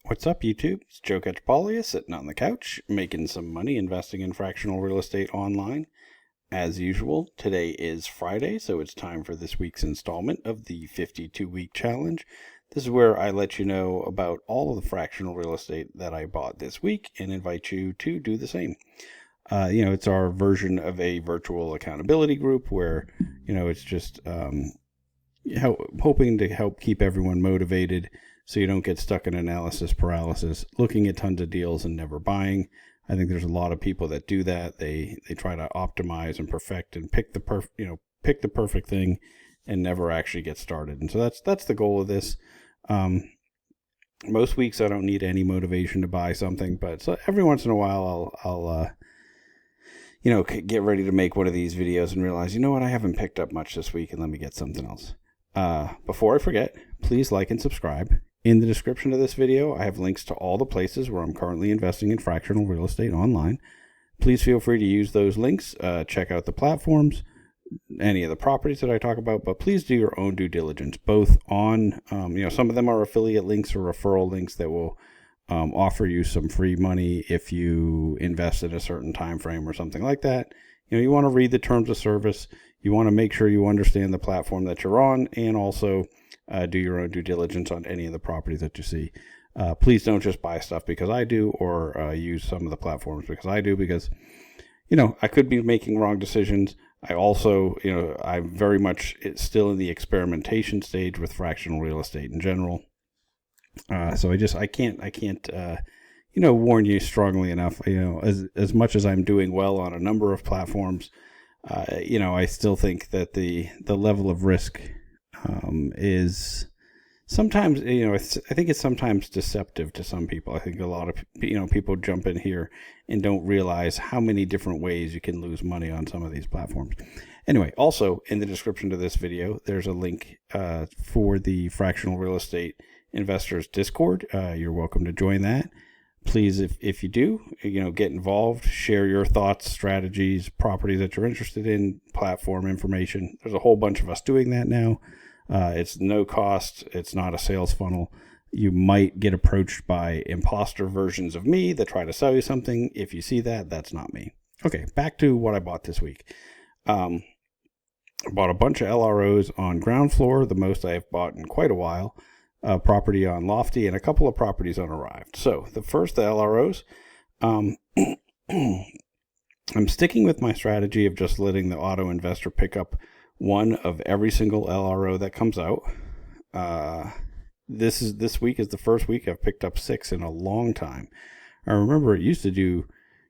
What's up, YouTube? It's Joe Catchpolia sitting on the couch, making some money investing in fractional real estate online. As usual, today is Friday, so it's time for this week's installment of the 52-week challenge. This is where I let you know about all of the fractional real estate that I bought this week and invite you to do the same. It's our version of a virtual accountability group where, it's just hoping to help keep everyone motivated so you don't get stuck in analysis paralysis, looking at tons of deals and never buying. I think there's a lot of people that do that. They try to optimize and perfect and pick the perfect thing and never actually get started. And so that's the goal of this. Most weeks I don't need any motivation to buy something, but so every once in a while I'll get ready to make one of these videos and realize, you know what, I haven't picked up much this week and let me get something else. Before I forget, please like and subscribe. In the description of this video, I have links to all the places where I'm currently investing in fractional real estate online. Please feel free to use those links. Check out the platforms, any of the properties that I talk about, but please do your own due diligence, both on, some of them are affiliate links or referral links that will offer you some free money if you invest in a certain time frame or something like that. You want to read the terms of service. You want to make sure you understand the platform that you're on, and also do your own due diligence on any of the properties that you see. Please don't just buy stuff because I do, or use some of the platforms because I do, because, I could be making wrong decisions. I also, I'm very much still in the experimentation stage with fractional real estate in general. So I can't warn you strongly enough. As much as I'm doing well on a number of platforms, I still think that the level of risk is sometimes, I think it's sometimes deceptive to some people. I think a lot of, people jump in here and don't realize how many different ways you can lose money on some of these platforms. Anyway, also in the description to this video, there's a link for the Fractional Real Estate Investors Discord. You're welcome to join that. Please, if you do, get involved, share your thoughts, strategies, properties that you're interested in, platform information. There's a whole bunch of us doing that now. It's no cost. It's not a sales funnel. You might get approached by imposter versions of me that try to sell you something. If you see that, that's not me. Okay, back to what I bought this week. I bought a bunch of LROs on ground floor, the most I have bought in quite a while. Property on Lofty, and a couple of properties on Arrived. So the first, the LROs, I'm sticking with my strategy of just letting the auto investor pick up one of every single LRO that comes out. This week is the first week I've picked up 6 in a long time. I remember it used to do,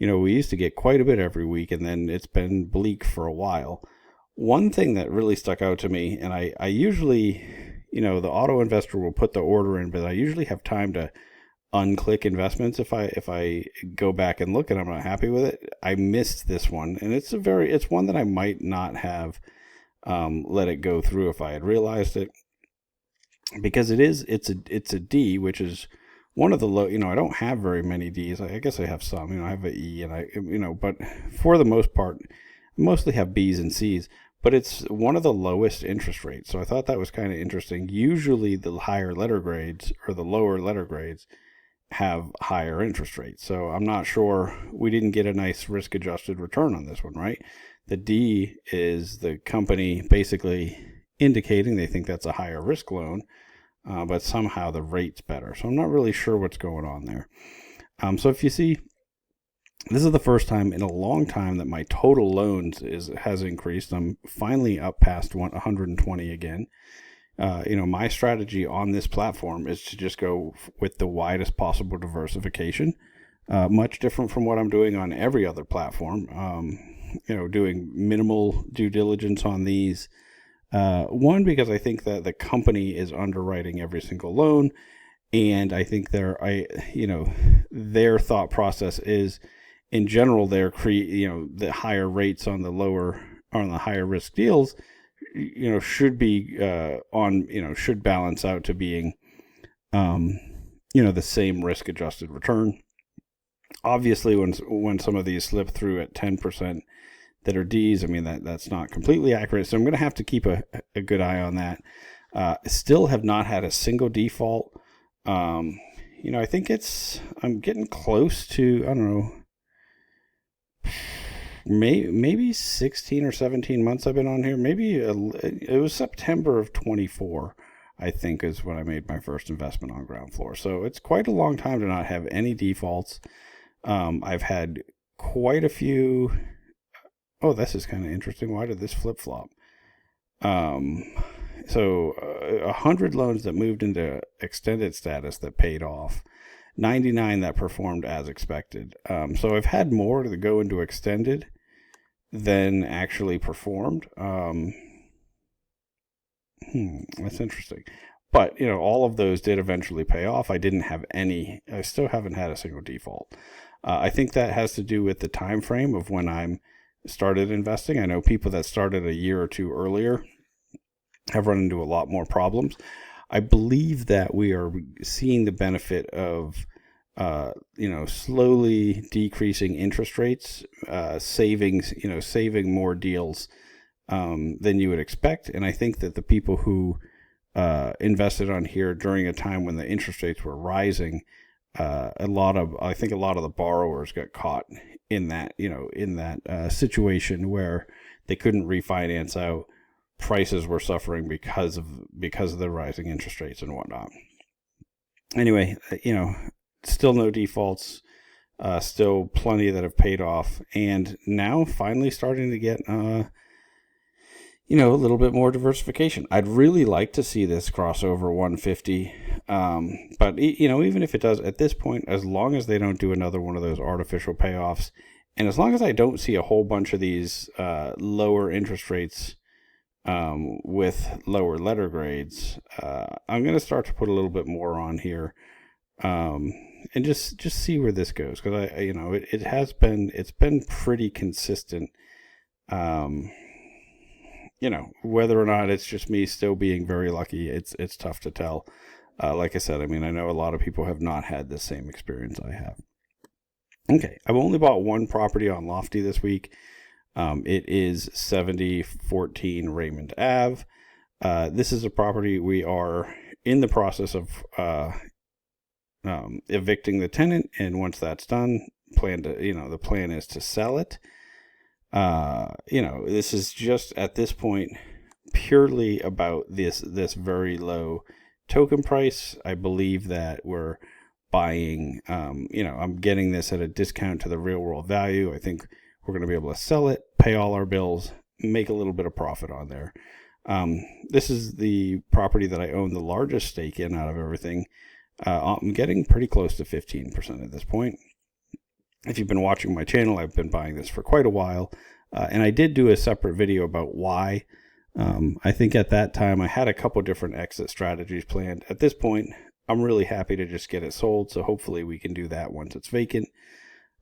we used to get quite a bit every week, and then it's been bleak for a while. One thing that really stuck out to me, and I usually, the auto investor will put the order in, but I usually have time to unclick investments if I go back and look and I'm not happy with it. I missed this one, and it's one that I might not have let it go through if I had realized it, because it's a D, which is one of the low. I don't have very many D's. I guess I have some. I have an E, and but for the most part, I mostly have B's and C's. But it's one of the lowest interest rates. So I thought that was kind of interesting. Usually the higher letter grades or the lower letter grades have higher interest rates. So I'm not sure. We didn't get a nice risk adjusted return on this one, right? The D is the company basically indicating they think that's a higher risk loan, but somehow the rate's better. So I'm not really sure what's going on there. So if you see, this is the first time in a long time that my total loans has increased. I'm finally up past 120 again. My strategy on this platform is to just go with the widest possible diversification. Much different from what I'm doing on every other platform. Doing minimal due diligence on these. One, because I think that the company is underwriting every single loan, and I think their thought process is, in general, they're the higher rates on the higher risk deals, should be should balance out to being, the same risk adjusted return. Obviously, when some of these slip through at 10% that are D's, that's not completely accurate. So I'm going to have to keep a good eye on that. Still have not had a single default. I think I'm getting close to, I don't know, maybe 16 or 17 months I've been on here. Maybe it was September of 24, I think, is when I made my first investment on Ground Floor. So it's quite a long time to not have any defaults. I've had quite a few. Oh, this is kind of interesting. Why did this flip-flop? So 100 loans that moved into extended status that paid off, 99 that performed as expected. So I've had more to go into extended than actually performed. That's interesting. But, all of those did eventually pay off. I still haven't had a single default. I think that has to do with the time frame of when I'm started investing. I know people that started a year or two earlier have run into a lot more problems. I believe that we are seeing the benefit of slowly decreasing interest rates, saving more deals than you would expect. And I think that the people who invested on here during a time when the interest rates were rising, I think a lot of the borrowers got caught in that situation where they couldn't refinance out. Prices were suffering because of the rising interest rates and whatnot. Anyway, still no defaults, still plenty that have paid off, and now finally starting to get a little bit more diversification. I'd really like to see this cross over 150, but even if it does at this point, as long as they don't do another one of those artificial payoffs, and as long as I don't see a whole bunch of these lower interest rates with lower letter grades, I'm going to start to put a little bit more on here, and just see where this goes, because it's been pretty consistent. Whether or not it's just me still being very lucky, it's tough to tell. Like I said, I know a lot of people have not had the same experience I have. Okay, I've only bought one property on Lofty this week. It is 7014 Raymond Ave. This is a property we are in the process of evicting the tenant, and once that's done, the plan is to sell it. This is just at this point purely about this very low token price. I believe that we're buying, I'm getting this at a discount to the real world value. I think we're going to be able to sell it, pay all our bills, make a little bit of profit on there. This is the property that I own the largest stake in out of everything. I'm getting pretty close to 15% at this point. If you've been watching my channel, I've been buying this for quite a while. And I did do a separate video about why. I think at that time I had a couple different exit strategies planned. At this point, I'm really happy to just get it sold. So hopefully we can do that once it's vacant.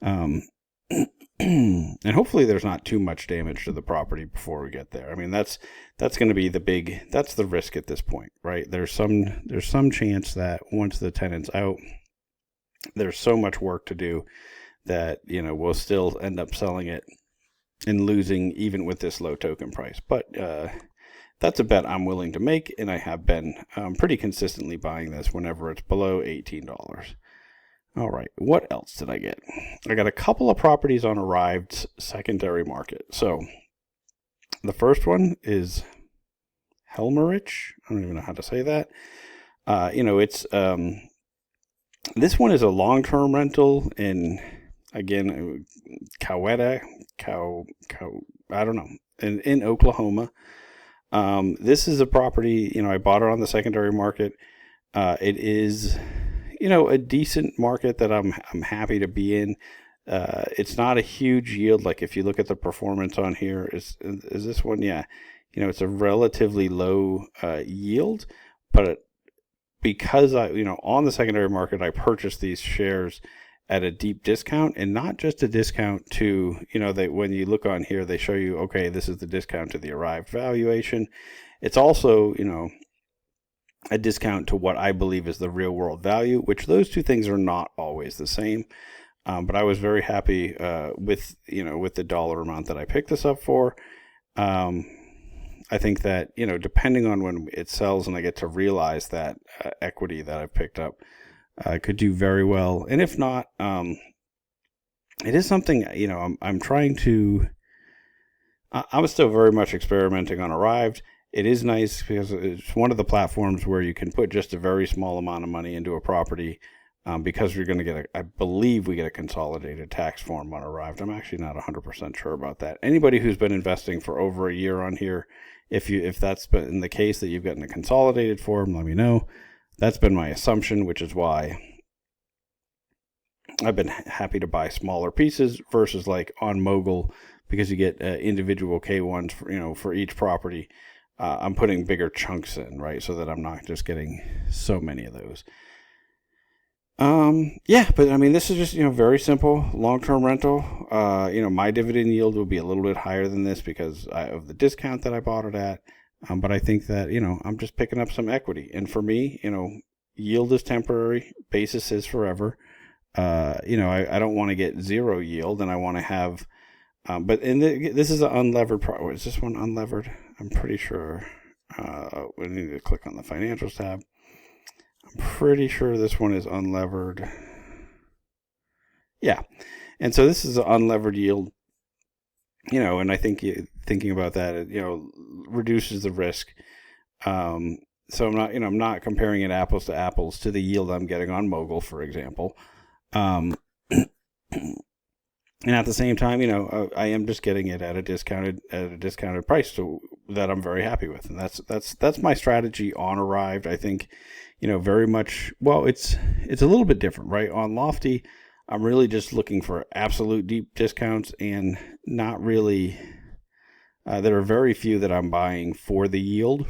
And hopefully there's not too much damage to the property before we get there. That's going to be that's the risk at this point, right? There's some chance that once the tenant's out, there's so much work to do that, we'll still end up selling it and losing even with this low token price. But that's a bet I'm willing to make, and I have been pretty consistently buying this whenever it's below $18. All right, what else did I get? I got a couple of properties on Arrived's secondary market. So the first one is Helmerich. I don't even know how to say that. It's this one is a long-term rental in, again, Coweta, I don't know, in Oklahoma. This is a property, I bought it on the secondary market. It is, a decent market that I'm happy to be in. It's not a huge yield. Like if you look at the performance on here, is this one? Yeah. It's a relatively low yield, but because on the secondary market, I purchased these shares at a deep discount, and not just a discount to, when you look on here, they show you, okay, this is the discount to the Arrived valuation. It's also, a discount to what I believe is the real world value, which those two things are not always the same. But I was very happy with the dollar amount that I picked this up for. I think that, depending on when it sells and I get to realize that equity that I've picked up, could do very well. And if not, it is something, I'm trying to, I'm still very much experimenting on Arrived. It is nice because it's one of the platforms where you can put just a very small amount of money into a property, because you're going to get I believe we get a consolidated tax form on Arrived. I'm actually not 100% sure about that. Anybody who's been investing for over a year on here, if that's been the case that you've gotten a consolidated form, let me know. That's been my assumption, which is why I've been happy to buy smaller pieces versus like on Mogul, because you get individual K1s for each property. I'm putting bigger chunks in, right, so that I'm not just getting so many of those. Yeah, but I mean, this is just, very simple long-term rental. My dividend yield will be a little bit higher than this because of the discount that I bought it at. But I think that, I'm just picking up some equity. And for me, yield is temporary, basis is forever. I don't want to get zero yield, and I want to have, this is an unlevered is this one unlevered? I'm pretty sure, we need to click on the financials tab. I'm pretty sure this one is unlevered. Yeah. And so this is an unlevered yield, and I think thinking about that, it, reduces the risk. So I'm not comparing it apples to apples to the yield I'm getting on Mogul, for example. And at the same time, I am just getting it at a discounted price, so that I'm very happy with. And that's my strategy on Arrived. I think, very much, well, it's a little bit different, right? On Lofty, I'm really just looking for absolute deep discounts, and not really, there are very few that I'm buying for the yield.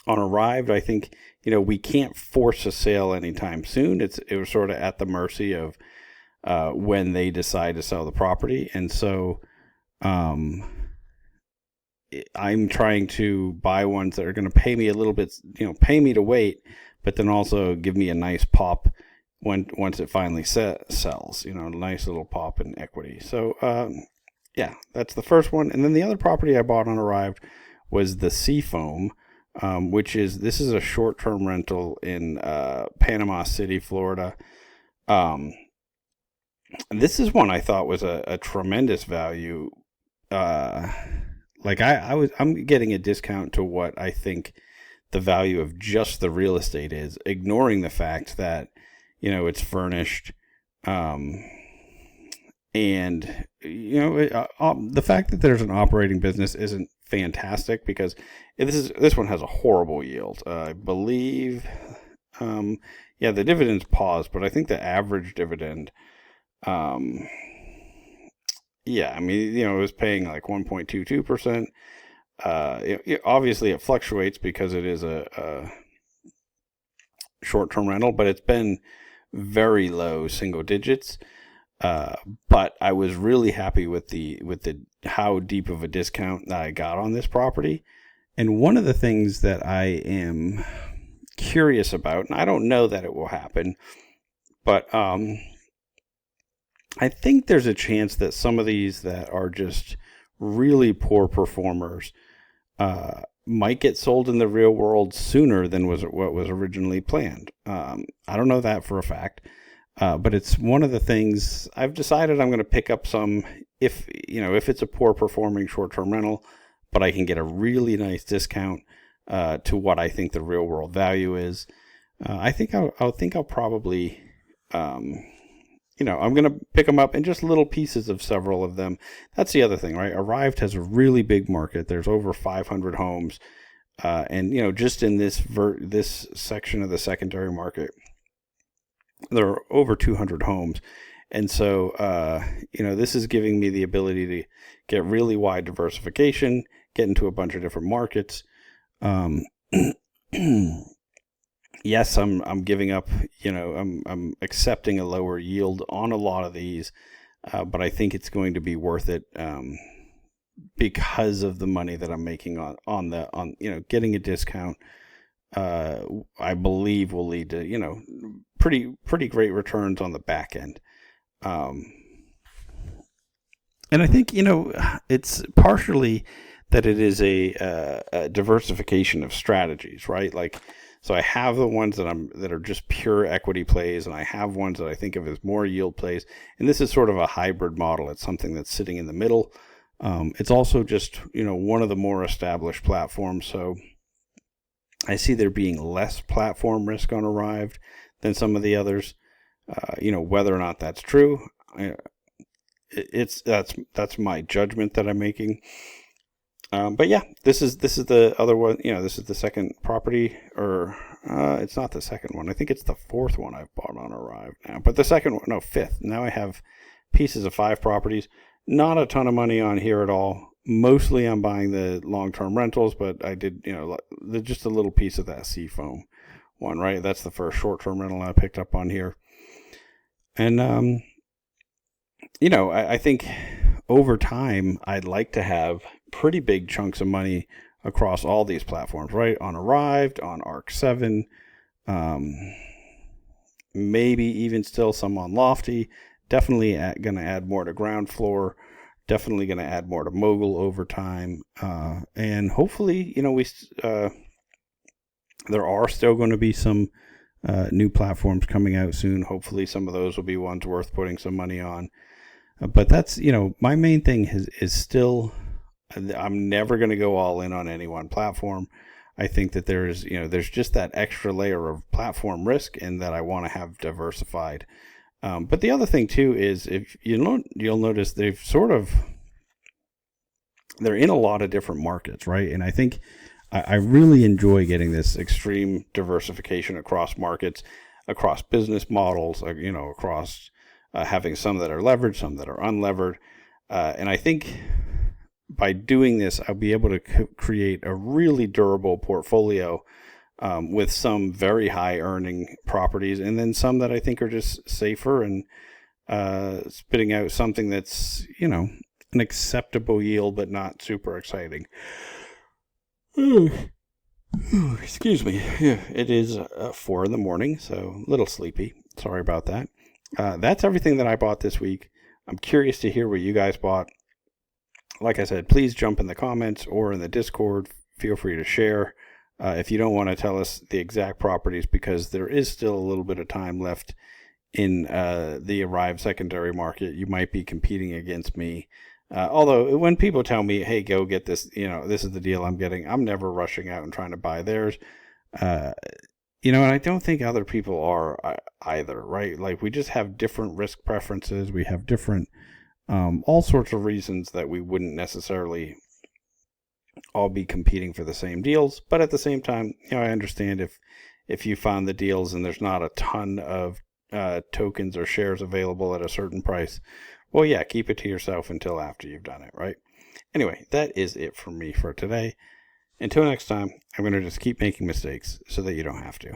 On Arrived, I think, we can't force a sale anytime soon. It was sort of at the mercy of when they decide to sell the property. And so I'm trying to buy ones that are going to pay me a little bit, pay me to wait, but then also give me a nice pop once it finally sells, a nice little pop in equity. So, yeah, that's the first one. And then the other property I bought on Arrived was the Seafoam, this is a short-term rental in Panama City, Florida. This is one I thought was a tremendous value. I'm getting a discount to what I think the value of just the real estate is, ignoring the fact that, it's furnished. And, the fact that there's an operating business isn't fantastic, because this one has a horrible yield. I believe, the dividend's paused, but I think the average dividend, it was paying like 1.22%. Obviously it fluctuates because it is a short-term rental, but it's been very low single digits. But I was really happy with the how deep of a discount that I got on this property. And one of the things that I am curious about, and I don't know that it will happen, but I think there's a chance that some of these that are just really poor performers might get sold in the real world sooner than what was originally planned. I don't know that for a fact. But it's one of the things I've decided I'm going to pick up some if it's a poor performing short-term rental, but I can get a really nice discount to what I think the real world value is. I think I'll probably, I'm going to pick them up in just little pieces of several of them. That's the other thing, right? Arrived has a really big market. There's over 500 homes. And, just in this section of the secondary market, there are over 200 homes. And so, this is giving me the ability to get really wide diversification, get into a bunch of different markets. Yes, I'm giving up, I'm accepting a lower yield on a lot of these, but I think it's going to be worth it, because of the money that I'm making on getting a discount. I believe will lead to, pretty great returns on the back end. And I think, it's partially that it is a diversification of strategies, right? Like, So I have the ones that are just pure equity plays, and I have ones that I think of as more yield plays. And this is sort of a hybrid model. It's something that's sitting in the middle. It's also just, one of the more established platforms. So I see there being less platform risk on Arrived than some of the others. Whether or not that's true, that's my judgment that I'm making. But yeah, this is the other one. This is the second property, or it's not the second one. I think it's the fourth one I've bought on Arrive now. But the second one, no, fifth. Now I have pieces of 5 properties. Not a ton of money on here at all. Mostly I'm buying the long-term rentals, but I did, just a little piece of that Seafoam one, right? That's the first short-term rental I picked up on here. And, I think over time, I'd like to have pretty big chunks of money across all these platforms, right? On Arrived, on ARC7, maybe even still some on Lofty. Definitely going to add more to Ground Floor. Definitely going to add more to Mogul over time. And hopefully, there are still going to be some new platforms coming out soon. Hopefully some of those will be ones worth putting some money on. But that's, my main thing is still, I'm never going to go all in on any one platform. I think that there's just that extra layer of platform risk, and that I want to have diversified. But the other thing too is, if you'll notice they're in a lot of different markets, right? And I think I really enjoy getting this extreme diversification across markets, across business models, across having some that are leveraged, some that are unlevered. And I think by doing this, I'll be able to create a really durable portfolio with some very high earning properties, and then some that I think are just safer and spitting out something that's, an acceptable yield, but not super exciting. Excuse me. Yeah, it is 4 a.m, so a little sleepy. Sorry about that. That's everything that I bought this week. I'm curious to hear what you guys bought. Like I said, please jump in the comments or in the Discord. Feel free to share. If you don't want to tell us the exact properties, because there is still a little bit of time left in the Arrived secondary market, you might be competing against me. Although when people tell me, hey, go get this, this is the deal I'm getting, I'm never rushing out and trying to buy theirs. And I don't think other people are either, right? Like, we just have different risk preferences. We have different, all sorts of reasons that we wouldn't necessarily all be competing for the same deals. But at the same time, I understand if you found the deals and there's not a ton of tokens or shares available at a certain price, well, yeah, keep it to yourself until after you've done it, right? Anyway, that is it for me for today. Until next time, I'm going to just keep making mistakes so that you don't have to.